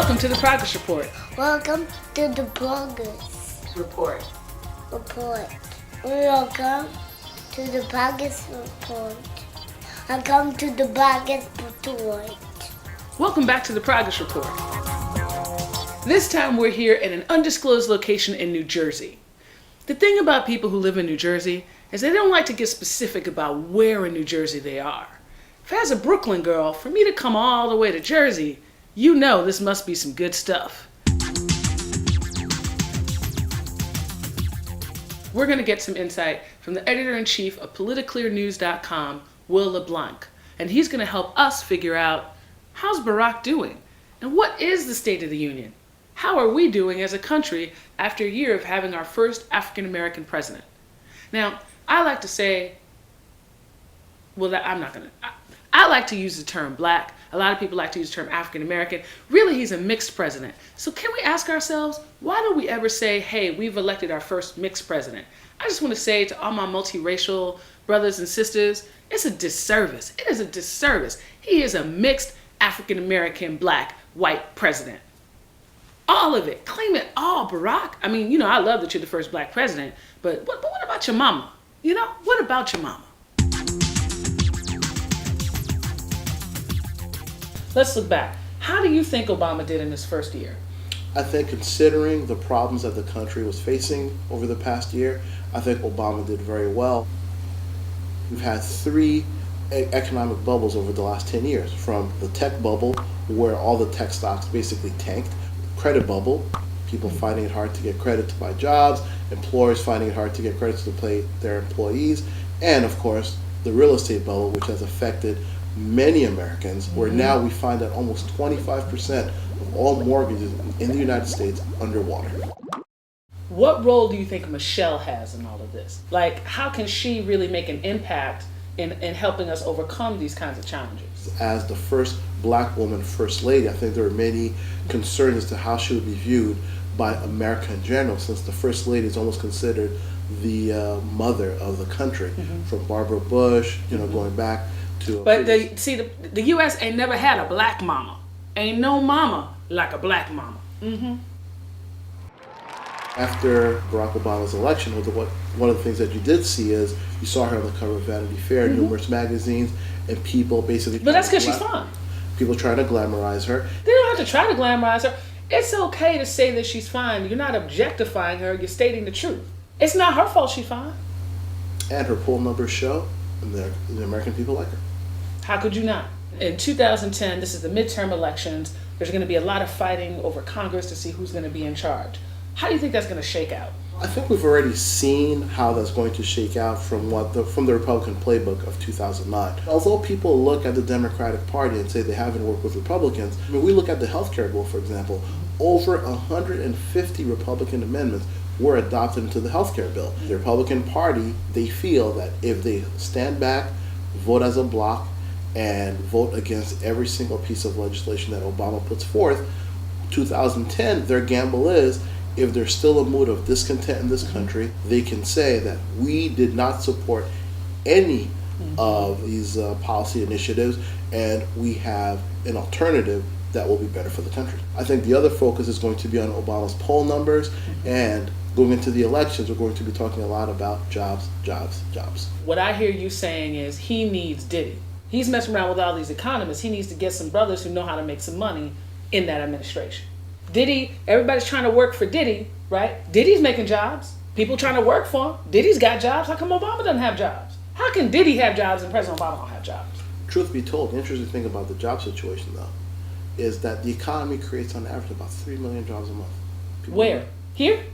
Welcome to the Progress Report. Welcome to the Progress Report. Report. Welcome to the Progress Report. Welcome to the Progress Report. Welcome back to the Progress Report. This time we're here at an undisclosed location in New Jersey. The thing about people who live in New Jersey is they don't like to get specific about where in New Jersey they are. If as a Brooklyn girl, for me to come all the way to Jersey, you know this must be some good stuff. We're going to get some insight from the editor-in-chief of politicalnews.com, Wil Le Blanc, and he's going to help us figure out, how's Barack doing? And what is the State of the Union? How are we doing as a country after a year of having our first African-American president? Now, I like to say, I like to use the term black. A lot of people like to use the term African-American. Really, he's a mixed president. So can we ask ourselves, why don't we ever say, hey, we've elected our first mixed president? I just want to say to all my multiracial brothers and sisters, it's a disservice. It is a disservice. He is a mixed African-American, black, white president. All of it. Claim it all, Barack. I mean, you know, I love that you're the first black president, but what about your mama? You know, what about your mama? Let's look back. How do you think Obama did in his first year? I think considering the problems that the country was facing over the past year, I think Obama did very well. We've had three economic bubbles over the last 10 years, from the tech bubble, where all the tech stocks basically tanked, credit bubble, people finding it hard to get credit to buy jobs, employers finding it hard to get credit to pay their employees, and of course, the real estate bubble, which has affected many Americans, where now we find that almost 25% of all mortgages in the United States underwater. What role do you think Michelle has in all of this? Like, how can she really make an impact in helping us overcome these kinds of challenges? As the first black woman first lady, I think there are many concerns as to how she would be viewed by America in general, since the first lady is almost considered the mother of the country, from Barbara Bush, going back to... But the U.S. ain't never had a black mama. Ain't no mama like a black mama. After Barack Obama's election, one of the things that you did see is you saw her on the cover of Vanity Fair, numerous magazines, and people basically... But that's because she's fine. People trying to glamorize her. They don't have to try to glamorize her. It's okay to say that she's fine. You're not objectifying her. You're stating the truth. It's not her fault she's fine. And her poll numbers show that the American people like her. How could you not? In 2010, this is the midterm elections. There's going to be a lot of fighting over Congress to see who's going to be in charge. How do you think that's going to shake out? I think we've already seen how that's going to shake out from the Republican playbook of 2009. Although people look at the Democratic Party and say they haven't worked with Republicans, I mean, we look at the healthcare bill, for example. Over 150 Republican amendments were adopted into the healthcare bill. The Republican Party, they feel that if they stand back, vote as a bloc, and vote against every single piece of legislation that Obama puts forth, 2010, their gamble is, if there's still a mood of discontent in this country, they can say that we did not support any of these policy initiatives, and we have an alternative that will be better for the country. I think the other focus is going to be on Obama's poll numbers, and going into the elections, we're going to be talking a lot about jobs, jobs, jobs. What I hear you saying is he needs Diddy. He's messing around with all these economists. He needs to get some brothers who know how to make some money in that administration. Diddy, everybody's trying to work for Diddy, right? Diddy's making jobs. People trying to work for him. Diddy's got jobs. How come Obama doesn't have jobs? How can Diddy have jobs and President Obama don't have jobs? Truth be told, the interesting thing about the job situation, though, is that the economy creates on average about 3 million jobs a month. Where? Here?